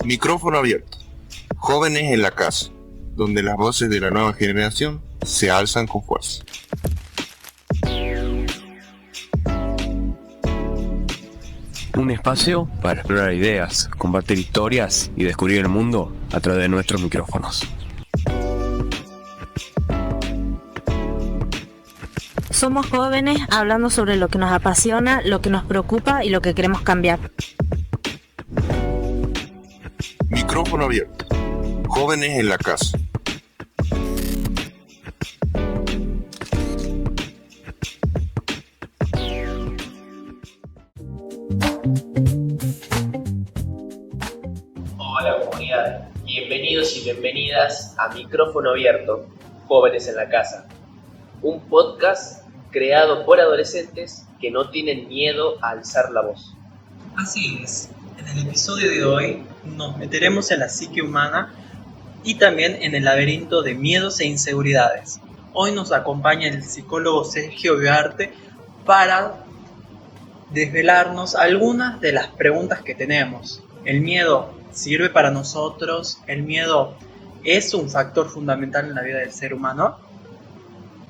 Micrófono abierto. Jóvenes en la casa, donde las voces de la nueva generación se alzan con fuerza. Un espacio para explorar ideas, compartir historias y descubrir el mundo a través de nuestros micrófonos. Somos jóvenes hablando sobre lo que nos apasiona, lo que nos preocupa y lo que queremos cambiar. Micrófono abierto. Jóvenes en la casa. Hola comunidad, bienvenidos y bienvenidas a Micrófono Abierto, Jóvenes en la Casa, un podcast creado por adolescentes que no tienen miedo a alzar la voz. Así es, en el episodio de hoy nos meteremos en la psique humana y también en el laberinto de miedos e inseguridades. Hoy nos acompaña el psicólogo Sergio Viarte para desvelarnos algunas de las preguntas que tenemos. ¿El miedo sirve para nosotros? ¿El miedo es un factor fundamental en la vida del ser humano?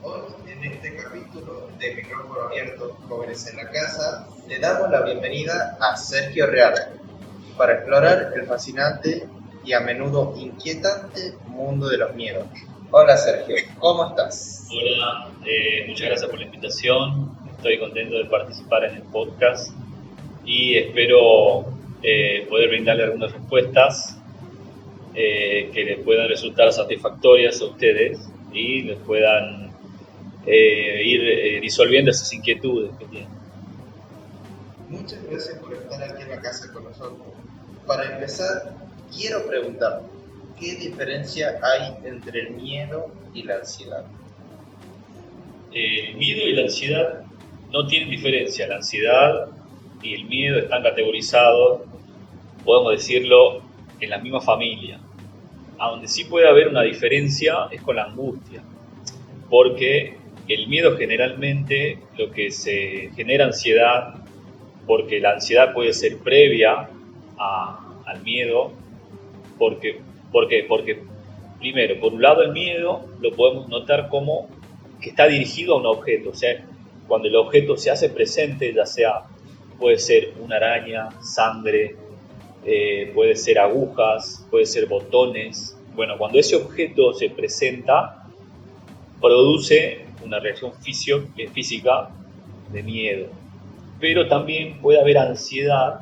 Hoy, en este capítulo de Micrófono Abierto, Jóvenes en la Casa, le damos la bienvenida a Sergio Real para explorar el fascinante y a menudo inquietante mundo de los miedos. Hola Sergio, ¿cómo estás? Hola, muchas gracias por la invitación. Estoy contento de participar en el podcast y espero poder brindarle algunas respuestas que les puedan resultar satisfactorias a ustedes y les puedan ir disolviendo esas inquietudes que tienen. Muchas gracias por estar aquí en la casa con nosotros. Para empezar, quiero preguntar, ¿qué diferencia hay entre el miedo y la ansiedad? El miedo y la ansiedad no tienen diferencia. La ansiedad y el miedo están categorizados, podemos decirlo, en la misma familia. A donde sí puede haber una diferencia es con la angustia, porque el miedo generalmente lo que se genera ansiedad, porque la ansiedad puede ser previa al miedo, porque primero, por un lado el miedo lo podemos notar como que está dirigido a un objeto, o sea, cuando el objeto se hace presente, ya sea, puede ser una araña, sangre, puede ser agujas, puede ser botones. Bueno, cuando ese objeto se presenta, produce una reacción física de miedo. Pero también puede haber ansiedad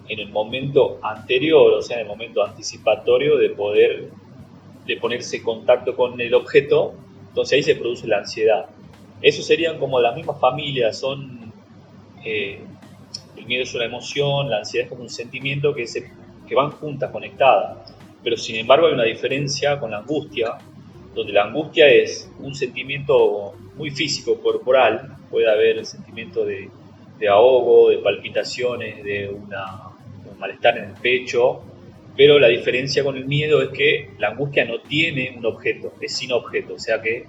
en el momento anterior, o sea, en el momento anticipatorio de ponerse en contacto con el objeto, entonces ahí se produce la ansiedad. Eso serían como las mismas familias, el miedo es una emoción, la ansiedad es como un sentimiento que van juntas, conectadas. Pero sin embargo hay una diferencia con la angustia, donde la angustia es un sentimiento muy físico, corporal. Puede haber el sentimiento de ahogo, de palpitaciones, de un malestar en el pecho, pero la diferencia con el miedo es que la angustia no tiene un objeto, es sin objeto, o sea que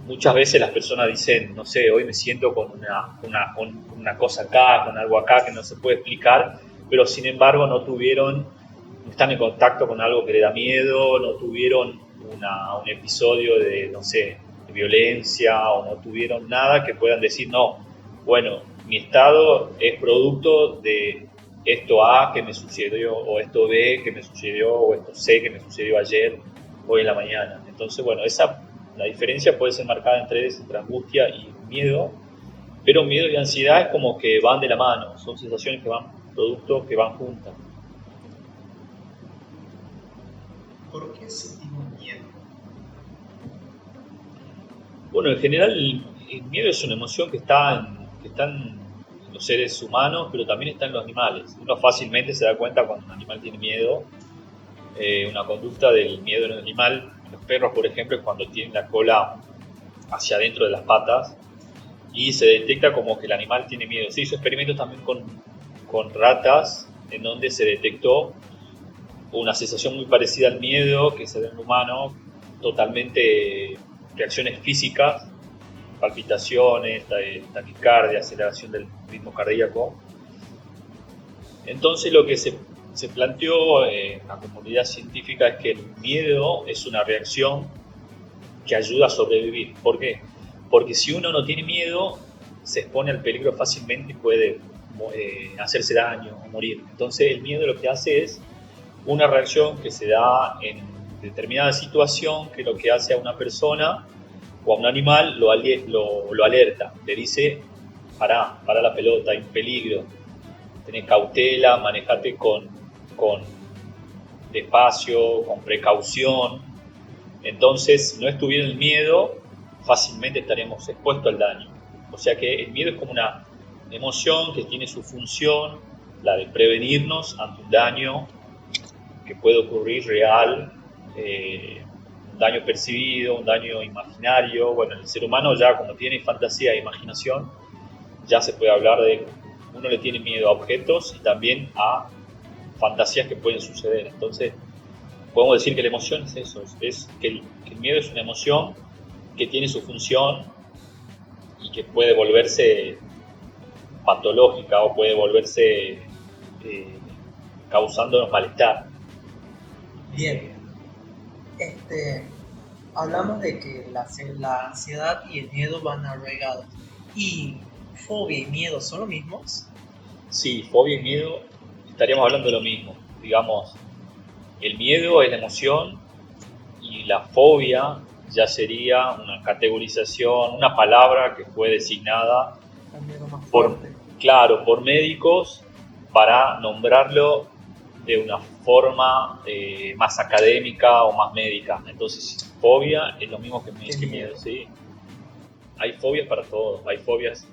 muchas veces las personas dicen, no sé, hoy me siento con una cosa acá, con algo acá que no se puede explicar, pero sin embargo no están en contacto con algo que le da miedo, no tuvieron un episodio de, no sé, de violencia, o no tuvieron nada que puedan decir, no, bueno, mi estado es producto de esto A que me sucedió, o esto B que me sucedió, o esto C que me sucedió ayer, hoy en la mañana. Entonces, bueno, la diferencia puede ser marcada entre angustia y miedo, pero miedo y ansiedad es como que van de la mano, son sensaciones productos que van juntas. ¿Por qué sentimos miedo? Bueno, en general el miedo es una emoción que está en los seres humanos, pero también está en los animales. Uno fácilmente se da cuenta cuando un animal tiene miedo, una conducta del miedo en el animal. Los perros, por ejemplo, es cuando tienen la cola hacia adentro de las patas y se detecta como que el animal tiene miedo. Se hizo experimentos también con ratas en donde se detectó una sensación muy parecida al miedo que se ve en el humano, totalmente reacciones físicas, palpitaciones, taquicardia, aceleración del ritmo cardíaco. Entonces lo que se se planteó en la comunidad científica es que el miedo es una reacción que ayuda a sobrevivir. ¿Por qué? Porque si uno no tiene miedo, se expone al peligro fácilmente y puede hacerse daño o morir. Entonces el miedo lo que hace es una reacción que se da en determinada situación, que lo que hace a una persona o a un animal lo alerta, le dice: pará la pelota, hay un peligro, tenés cautela, manejate con despacio, con precaución. Entonces, si no estuviera el miedo, fácilmente estaríamos expuestos al daño. O sea que el miedo es como una emoción que tiene su función, la de prevenirnos ante un daño que puede ocurrir real, un daño percibido, un daño imaginario. Bueno, el ser humano ya cuando tiene fantasía e imaginación, ya se puede hablar de, uno le tiene miedo a objetos y también a fantasías que pueden suceder. Entonces, podemos decir que la emoción es eso, es que el miedo es una emoción que tiene su función y que puede volverse patológica o puede volverse causándonos malestar. Bien, hablamos de que la ansiedad y el miedo van arraigados. ¿Y fobia y miedo son lo mismos? Sí, fobia y miedo estaríamos hablando de lo mismo. Digamos, el miedo es la emoción y la fobia ya sería una categorización, una palabra que fue designada por médicos para nombrarlo de una forma más académica o más médica. Entonces, fobia es lo mismo que miedo, ¿sí? Hay fobias para todo, hay fobias.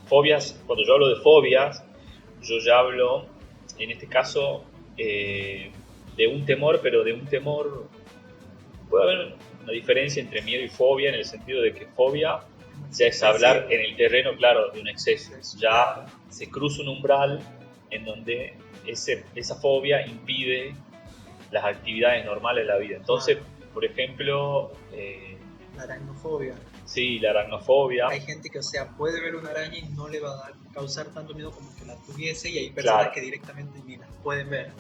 Cuando yo hablo de fobias, yo ya hablo, en este caso, de un temor, pero de un temor, puede haber una diferencia entre miedo y fobia, en el sentido de que fobia ya es hablar en el terreno, claro, de un exceso. Ya se cruza un umbral en donde esa fobia impide las actividades normales de la vida. Entonces, por ejemplo... la aracnofobia. Sí, la aracnofobia. Hay gente que, puede ver una araña y no le va a causar tanto miedo como que la tuviese, y hay personas que directamente ni las pueden ver.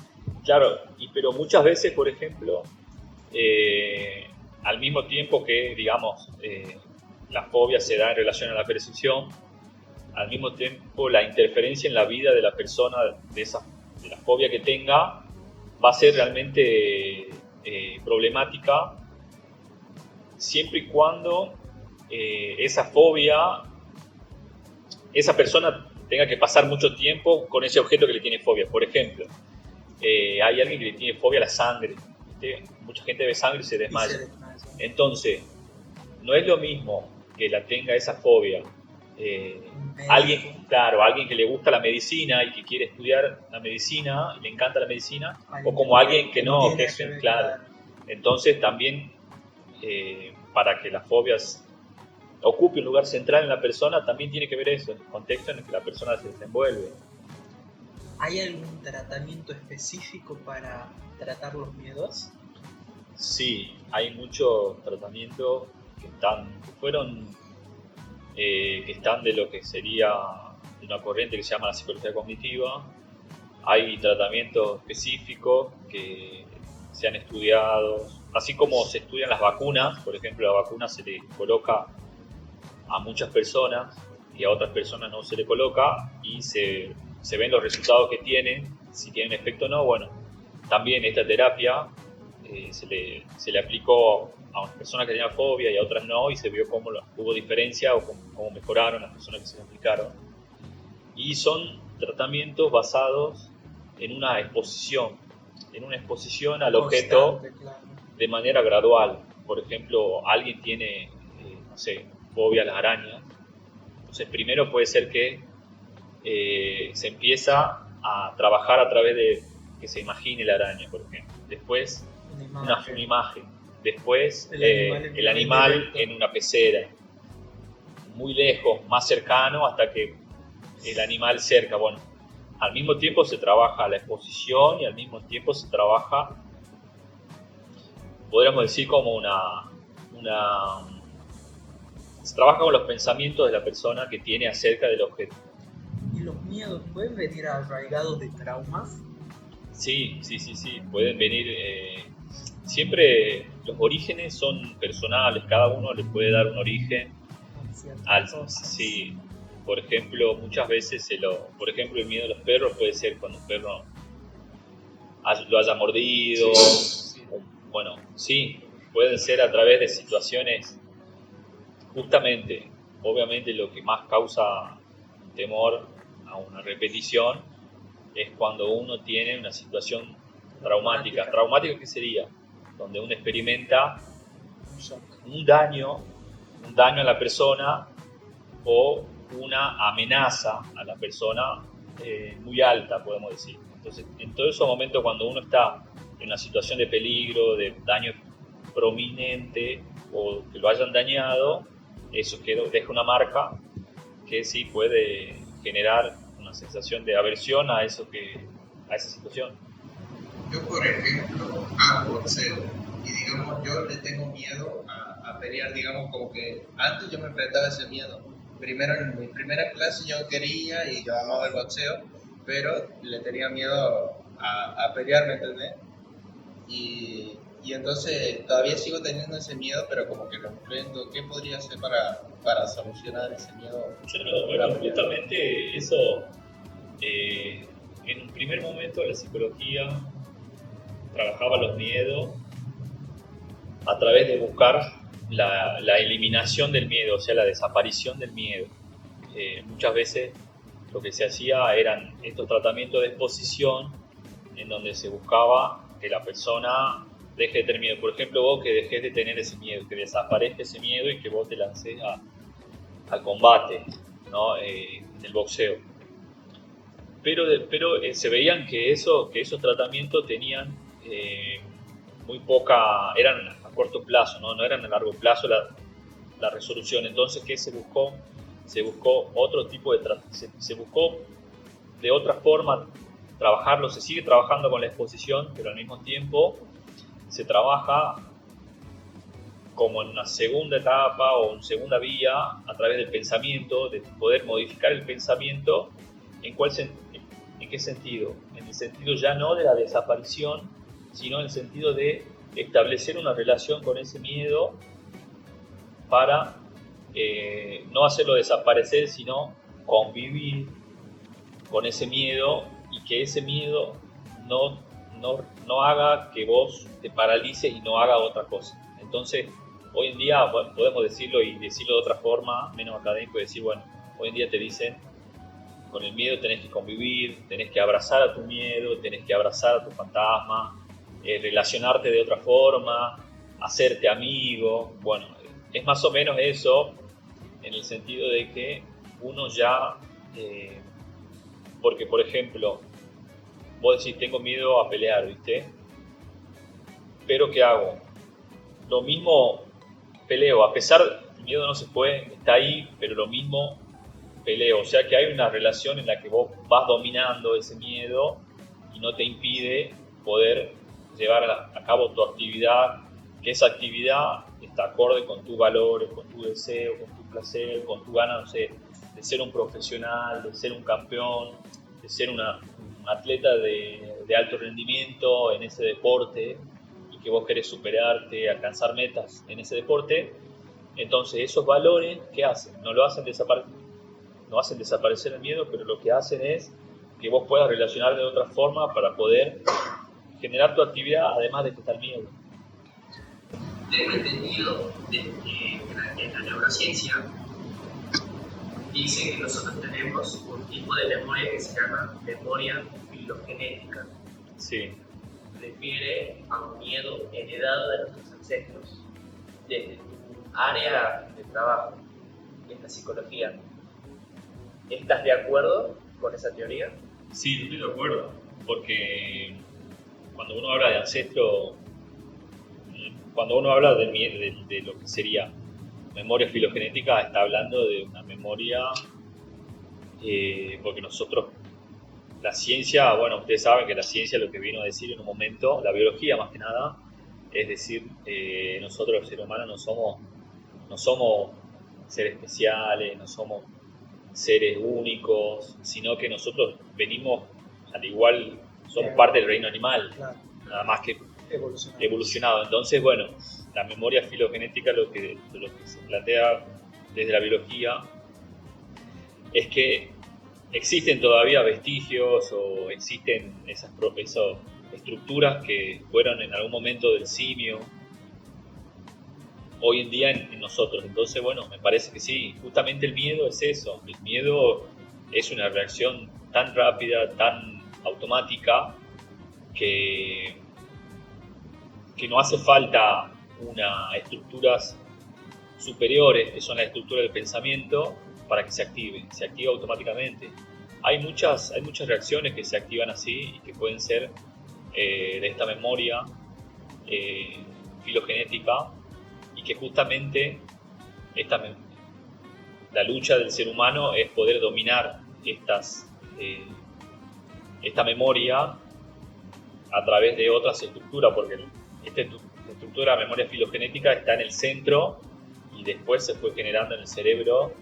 Claro, pero muchas veces, por ejemplo, al mismo tiempo que, digamos, la fobia se da en relación a la percepción, al mismo tiempo la interferencia en la vida de la persona de la fobia que tenga va a ser realmente problemática, siempre y cuando esa persona tenga que pasar mucho tiempo con ese objeto que le tiene fobia. Por ejemplo, hay alguien que le tiene fobia a la sangre, ¿viste? Mucha gente ve sangre y se desmaya. Entonces, no es lo mismo que la tenga esa fobia alguien que le gusta la medicina y que quiere estudiar la medicina y le encanta la medicina, o como alguien que no, que es claro. Entonces también para que las fobias ocupe un lugar central en la persona, también tiene que ver eso, el contexto en el que la persona se desenvuelve. ¿Hay algún tratamiento específico para tratar los miedos? Sí, hay muchos tratamientos que están de lo que sería una corriente que se llama la psicología cognitiva. Hay tratamientos específicos que se han estudiado, así como se estudian las vacunas. Por ejemplo, la vacuna se le coloca a muchas personas y a otras personas no se le coloca, y se ven los resultados que tienen, si tienen efecto o no. Bueno, también esta terapia se le aplicó a unas personas que tenían fobia y a otras no, y se vio cómo hubo diferencia o cómo mejoraron las personas que se le aplicaron. Y son tratamientos basados en una exposición al objeto de manera gradual. Por ejemplo, alguien tiene, fobia a las arañas. Entonces, primero puede ser que se empieza a trabajar a través de que se imagine la araña, por ejemplo. Después, una imagen. Después, el animal en una pecera. Muy lejos, más cercano, hasta que el animal cerca. Bueno, al mismo tiempo se trabaja la exposición y al mismo tiempo se trabaja, podríamos decir, como se trabaja con los pensamientos de la persona que tiene acerca del objeto. ¿Y los miedos pueden venir arraigados de traumas? Sí. Pueden venir. Siempre los orígenes son personales, cada uno le puede dar un origen al. Sí, por ejemplo, muchas veces por ejemplo, el miedo a los perros puede ser cuando un perro lo haya mordido. Bueno, sí, pueden ser a través de situaciones. Justamente, obviamente, lo que más causa temor a una repetición es cuando uno tiene una situación traumática. ¿Traumática qué sería? Donde uno experimenta un daño a la persona o una amenaza a la persona muy alta, podemos decir. Entonces, en todos esos momentos cuando uno está en una situación de peligro, de daño prominente o que lo hayan dañado, eso deja una marca que sí puede generar una sensación de aversión a esa situación. Yo, por ejemplo, hago boxeo y digamos, yo le tengo miedo a pelear, digamos, como que antes yo me enfrentaba a ese miedo. Primero, en mi primera clase yo quería y yo amaba el boxeo, pero le tenía miedo a pelear, ¿me entendés? Y entonces todavía sigo teniendo ese miedo, pero como que lo enfrento. ¿Qué podría hacer para solucionar ese miedo? Bueno, justamente eso, en un primer momento la psicología trabajaba los miedos a través de buscar la eliminación del miedo, o sea, la desaparición del miedo. Muchas veces lo que se hacía eran estos tratamientos de exposición en donde se buscaba que la persona deje de tener miedo. Por ejemplo, vos que dejes de tener ese miedo, que desaparezca ese miedo y que vos te lances al combate, ¿no? En el boxeo. Pero se veían que esos tratamientos tenían muy poca, eran a corto plazo, no eran a largo plazo la resolución. Entonces, ¿qué se buscó? Se buscó otro tipo de se buscó de otra forma trabajarlo. Se sigue trabajando con la exposición, pero al mismo tiempo se trabaja como en una segunda etapa o una segunda vía a través del pensamiento, de poder modificar el pensamiento. ¿En qué sentido? En el sentido ya no de la desaparición, sino en el sentido de establecer una relación con ese miedo para no hacerlo desaparecer, sino convivir con ese miedo y que ese miedo no haga que vos te paralices y no haga otra cosa. Entonces, hoy en día, bueno, podemos decirlo y decirlo de otra forma, menos académico, decir, bueno, hoy en día te dicen, con el miedo tenés que convivir, tenés que abrazar a tu miedo, tenés que abrazar a tu fantasma, relacionarte de otra forma, hacerte amigo. Bueno, es más o menos eso, en el sentido de que uno ya, porque por ejemplo, vos decís, tengo miedo a pelear, ¿viste? Pero ¿qué hago? Lo mismo peleo, a pesar, el miedo no se fue, está ahí, pero lo mismo peleo. O sea que hay una relación en la que vos vas dominando ese miedo y no te impide poder llevar a cabo tu actividad, que esa actividad está acorde con tus valores, con tu deseo, con tu placer, con tu ganas, no sé, de ser un profesional, de ser un campeón, de ser un atleta de alto rendimiento en ese deporte y que vos querés superarte, alcanzar metas en ese deporte. Entonces esos valores, ¿qué hacen? No hacen desaparecer el miedo, pero lo que hacen es que vos puedas relacionar de otra forma para poder generar tu actividad, además de que está el miedo. Tengo entendido de que en la neurociencia dice que nosotros tenemos un tipo de memoria que se llama memoria filogenética. Sí. Refiere a un miedo heredado de nuestros ancestros. Desde tu área de trabajo, que es la psicología, ¿estás de acuerdo con esa teoría? Sí, estoy de acuerdo, porque cuando uno habla de ancestro, cuando uno habla de lo que sería memoria filogenética, está hablando de una memoria, porque nosotros, la ciencia, bueno, ustedes saben que la ciencia lo que vino a decir en un momento, la biología más que nada, es decir, nosotros los seres humanos no somos seres especiales, no somos seres únicos, sino que nosotros venimos, al igual, somos parte del reino animal, Claro, nada más que evolucionado. evolucionado. Entonces, bueno, la memoria filogenética, lo que se plantea desde la biología es que existen todavía vestigios o existen esas estructuras que fueron en algún momento del simio, hoy en día en nosotros. Entonces, bueno, me parece que sí, justamente el miedo es eso. El miedo es una reacción tan rápida, tan automática, que no hace falta unas estructuras superiores, que son las estructuras del pensamiento, para que se activa automáticamente. Hay muchas reacciones que se activan así y que pueden ser de esta memoria filogenética, y que justamente la lucha del ser humano es poder dominar esta memoria a través de otras estructuras, porque esta estructura de la memoria filogenética está en el centro y después se fue generando en el cerebro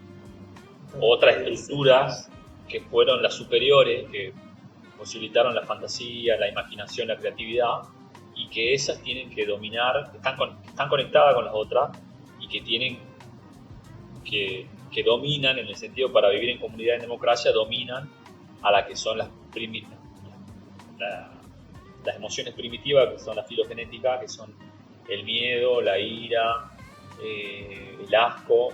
otras estructuras que fueron las superiores, que posibilitaron la fantasía, la imaginación, la creatividad, y que esas tienen que dominar, están conectadas con las otras, y que tienen que dominan, en el sentido para vivir en comunidad en democracia, dominan a las que son las emociones primitivas, que son la filogenética, que son el miedo, la ira, el asco.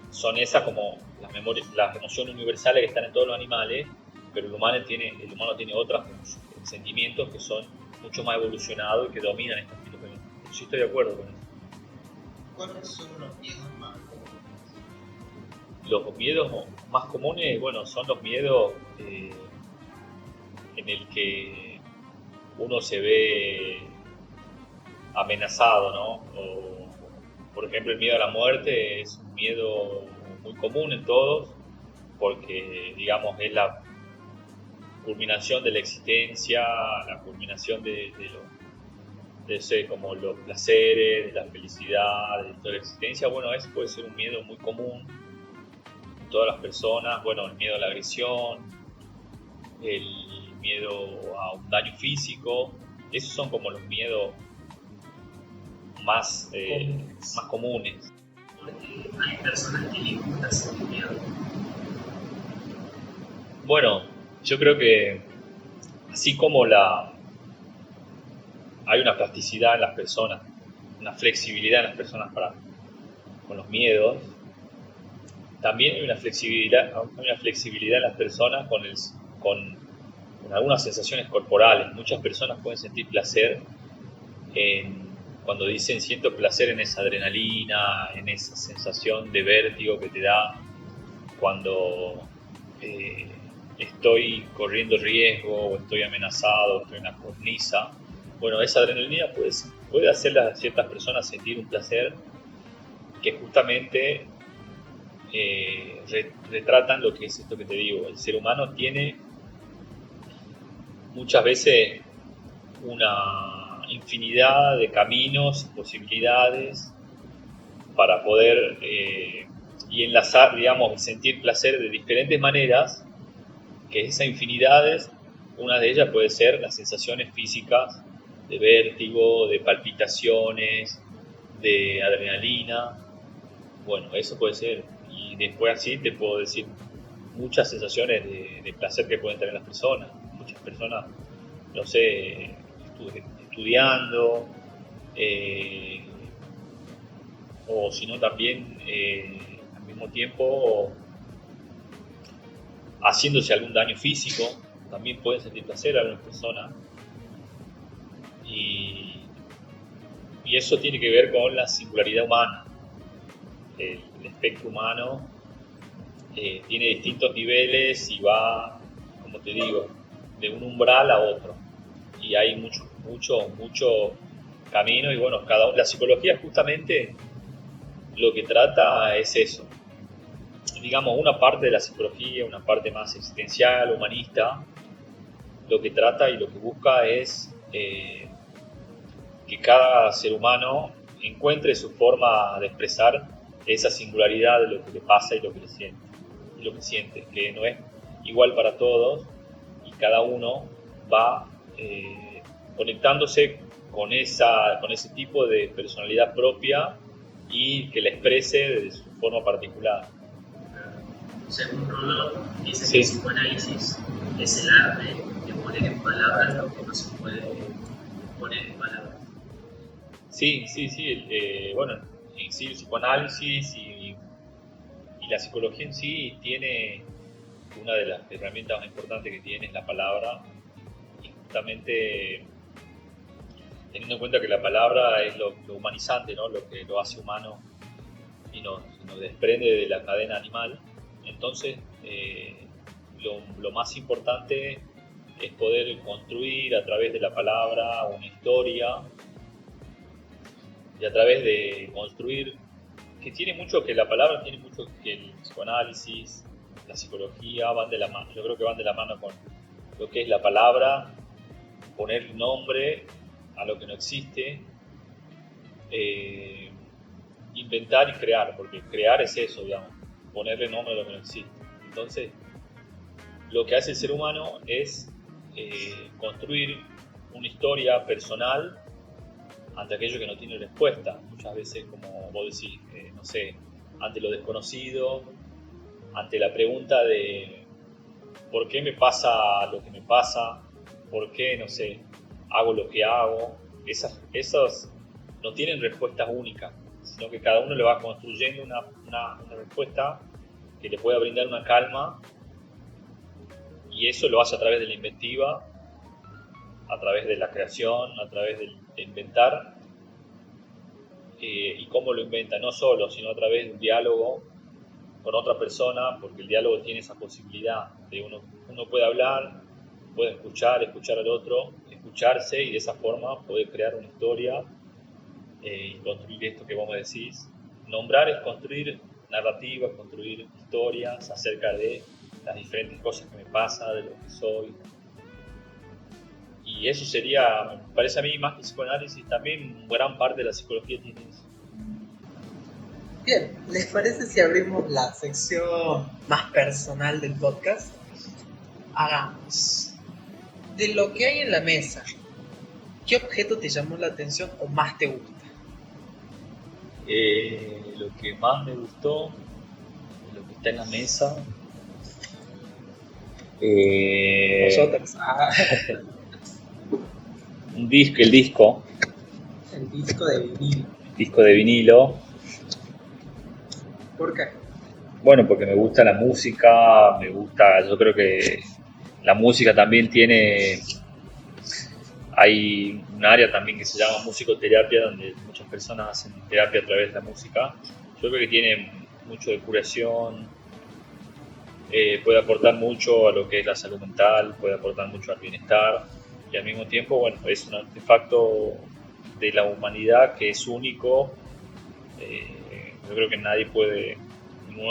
Son esas como las emociones universales que están en todos los animales, pero el humano tiene otros sentimientos que son mucho más evolucionados y que dominan estas filogenéticas. Sí, estoy de acuerdo con eso. ¿Cuáles son los miedos más comunes? Los miedos más comunes, bueno, son los miedos en el que uno se ve amenazado, ¿no? Por ejemplo, el miedo a la muerte es un miedo muy común en todos, porque, digamos, es la culminación de la existencia, la culminación de como los placeres, de la felicidad, de toda la existencia. Bueno, ese puede ser un miedo muy común en todas las personas. Bueno, el miedo a la agresión, el miedo a un daño físico, esos son como los miedos más comunes. Hay personas que les gusta sentir miedo. Bueno, yo creo que así como hay una plasticidad en las personas, una flexibilidad en las personas con los miedos, también hay una flexibilidad en las personas con algunas sensaciones corporales. Muchas personas pueden sentir placer cuando dicen siento placer en esa adrenalina, en esa sensación de vértigo que te da cuando estoy corriendo riesgo o estoy amenazado, estoy en una cornisa. Bueno, esa adrenalina puede hacer a ciertas personas sentir un placer que justamente retratan lo que es esto que te digo. El ser humano tiene muchas veces una infinidad de caminos, posibilidades para poder y enlazar, digamos, y sentir placer de diferentes maneras, que esas infinidades, una de ellas puede ser las sensaciones físicas de vértigo, de palpitaciones, de adrenalina. Bueno, eso puede ser. Y después así te puedo decir muchas sensaciones de placer que pueden tener las personas. Muchas personas, no sé, estudiando, o si no también al mismo tiempo haciéndose algún daño físico, también pueden sentir placer a algunas personas. Y eso tiene que ver con la singularidad humana. El espectro humano tiene distintos niveles y va, como te digo, de un umbral a otro. Y hay mucho camino. Y bueno, la psicología justamente lo que trata es eso. Digamos, una parte de la psicología, una parte más existencial, humanista, lo que trata y lo que busca es que cada ser humano encuentre su forma de expresar esa singularidad de lo que le pasa y lo que le siente, y lo que siente, que no es igual para todos y cada uno va conectándose con ese tipo de personalidad propia y que la exprese de su forma particular. Según Rollo, dice Sí. que el psicoanálisis es el arte de poner en palabras lo que no se puede poner en palabras. Sí. Bueno, en sí el psicoanálisis y la psicología en sí tiene una de las herramientas más importantes que tiene es la palabra, y justamente teniendo en cuenta que la palabra es lo humanizante, ¿no? Lo que lo hace humano y nos desprende de la cadena animal. Entonces, lo más importante es poder construir a través de la palabra una historia, y a través de construir, que tiene mucho, que la palabra tiene mucho, que el psicoanálisis, la psicología van de la mano. Yo creo que van de la mano con lo que es la palabra, poner nombre a lo que no existe, inventar y crear, porque crear es eso, digamos, ponerle nombre a lo que no existe. Entonces, lo que hace el ser humano es construir una historia personal ante aquello que no tiene respuesta. Muchas veces, como vos decís, no sé, ante lo desconocido, ante la pregunta de ¿por qué me pasa lo que me pasa? ¿Por qué, no sé, hago lo que hago? Esas no tienen respuestas únicas, sino que cada uno le va construyendo una respuesta que le pueda brindar una calma, y eso lo hace a través de la inventiva, a través de la creación, a través de inventar, y cómo lo inventa, no solo, sino a través de un diálogo con otra persona, porque el diálogo tiene esa posibilidad de uno puede hablar, puede escuchar al otro, escucharse, y de esa forma poder crear una historia y construir esto que vos me decís. Nombrar es construir narrativas, construir historias acerca de las diferentes cosas que me pasan, de lo que soy. Y eso sería, me parece a mí, más que psicoanálisis, también gran parte de la psicología tiene eso. Bien, ¿les parece si abrimos la sección más personal del podcast? Hagamos. De lo que hay en la mesa, ¿qué objeto te llamó la atención o más te gusta? Lo que más me gustó, lo que está en la mesa, Nosotros. el disco El disco de vinilo. de vinilo. ¿Por qué? Bueno, porque me gusta la música, yo creo que la música también hay un área también que se llama musicoterapia, donde muchas personas hacen terapia a través de la música. Yo creo que tiene mucho de curación, puede aportar mucho a lo que es la salud mental, puede aportar mucho al bienestar, y al mismo tiempo, bueno, es un artefacto de la humanidad que es único. Yo creo que ningún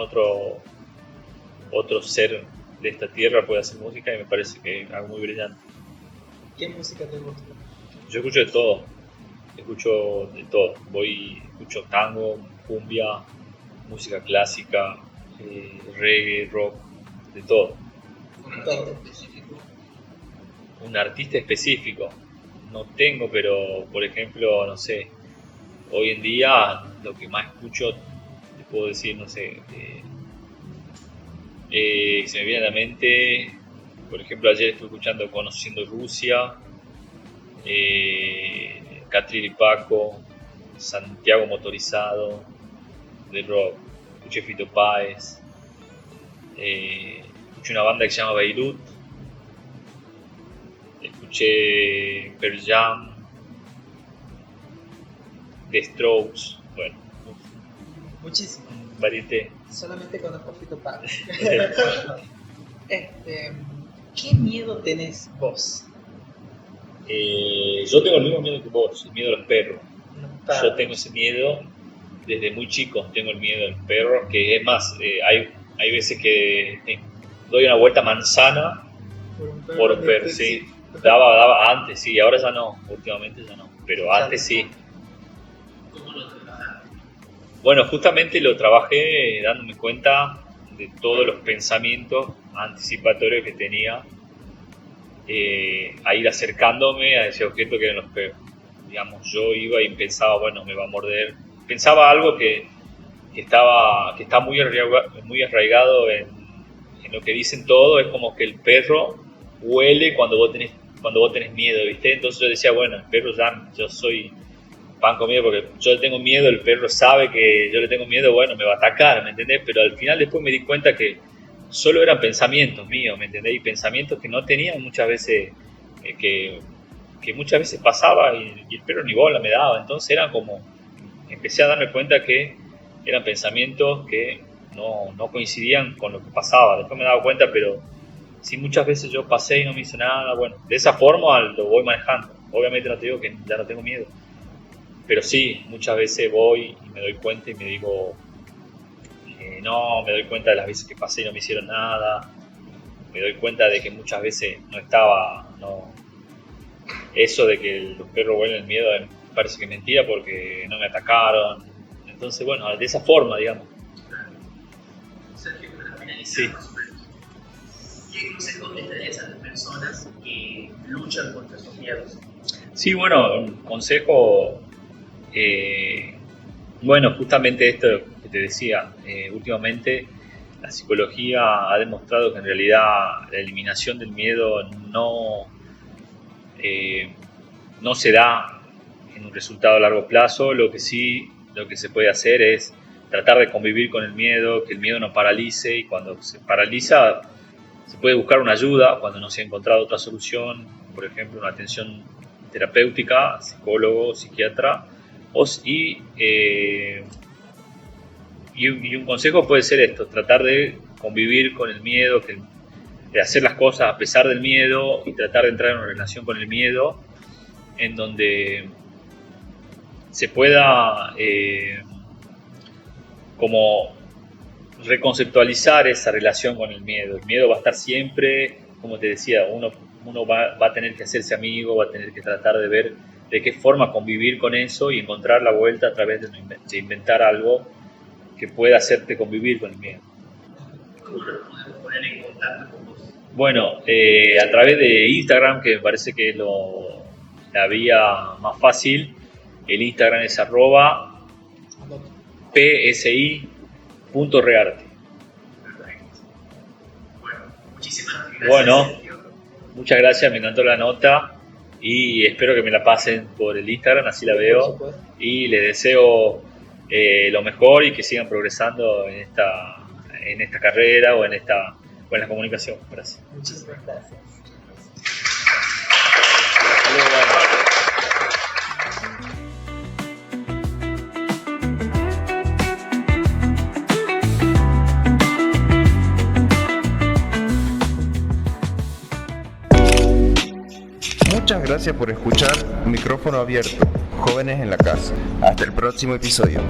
otro ser de esta tierra puede hacer música, y me parece que es algo muy brillante. ¿Qué música te gusta? Yo escucho de todo, escucho tango, cumbia, música clásica, reggae, rock, de todo. ¿Un artista específico? Un artista específico no tengo, pero por ejemplo, no sé, hoy en día lo que más escucho, te puedo decir, no sé, se me viene a la mente, por ejemplo, ayer estuve escuchando Conociendo Rusia, Catril y Paco, Santiago Motorizado, de rock. Escuché Fito Páez, escuché una banda que se llama Beirut, escuché Pearl Jam, The Strokes, bueno, Muchísimo. varieté. Solamente conozco Fito Páez. ¿Qué miedo tenés vos? Yo tengo el mismo miedo que vos, el miedo a los perros. Yo tengo ese miedo desde muy chico, tengo el miedo a los perros, que es más, hay veces que doy una vuelta manzana por un perro, sí. Daba antes, sí, ahora ya no, últimamente ya no, pero antes sí. ¿Cómo lo trabajaste? Bueno, justamente lo trabajé dándome cuenta de todos los pensamientos anticipatorios que tenía a ir acercándome a ese objeto que eran los perros. Digamos, yo iba y pensaba, bueno, me va a morder. Pensaba algo que está muy arraigado en lo que dicen todos, es como que el perro huele cuando vos tenés miedo, ¿viste? Entonces yo decía, bueno, el perro yo soy pan comido porque yo le tengo miedo, el perro sabe que yo le tengo miedo, bueno, me va a atacar, ¿me entendés? Pero al final después me di cuenta que solo eran pensamientos míos, ¿me entendés? Y pensamientos que no tenían muchas veces, que muchas veces pasaba y el perro ni bola me daba. Entonces eran como, empecé a darme cuenta que eran pensamientos que no coincidían con lo que pasaba. Después me daba cuenta, pero si muchas veces yo pasé y no me hice nada, bueno, de esa forma lo voy manejando. Obviamente no te digo que ya no tengo miedo, pero sí, muchas veces voy y me doy cuenta y me digo, no, me doy cuenta de las veces que pasé y no me hicieron nada, me doy cuenta de que muchas veces eso de que los perros huelen el miedo me parece que es mentira porque no me atacaron. Entonces, bueno, de esa forma, digamos. Sergio, para finalizar, Sí. más o menos, ¿qué consejos le darías a las personas que luchan contra sus miedos? Sí, bueno, un consejo, bueno, justamente esto que te decía, últimamente la psicología ha demostrado que en realidad la eliminación del miedo no se da en un resultado a largo plazo. Lo que se puede hacer es tratar de convivir con el miedo, que el miedo no paralice, y cuando se paraliza se puede buscar una ayuda cuando no se ha encontrado otra solución, por ejemplo una atención terapéutica, psicólogo, psiquiatra, y un consejo puede ser esto: tratar de convivir con el miedo, de hacer las cosas a pesar del miedo y tratar de entrar en una relación con el miedo en donde se pueda como reconceptualizar esa relación con el miedo. El miedo va a estar siempre, como te decía, uno va a tener que hacerse amigo, va a tener que tratar de ver de qué forma convivir con eso y encontrar la vuelta a través de inventar algo que pueda hacerte convivir con el miedo. ¿Cómo nos podemos poner en contacto con vos? Bueno, a través de Instagram, que me parece que es la vía más fácil. El Instagram es @psi.rearte. Perfecto. Bueno, muchísimas gracias. Bueno, Sergio. muchas gracias, me encantó la nota y espero que me la pasen por el Instagram, así la veo, y les deseo lo mejor y que sigan progresando en esta carrera o en la comunicación. Gracias. Muchísimas gracias. Muchas gracias por escuchar Micrófono Abierto, Jóvenes en la Casa. Hasta el próximo episodio.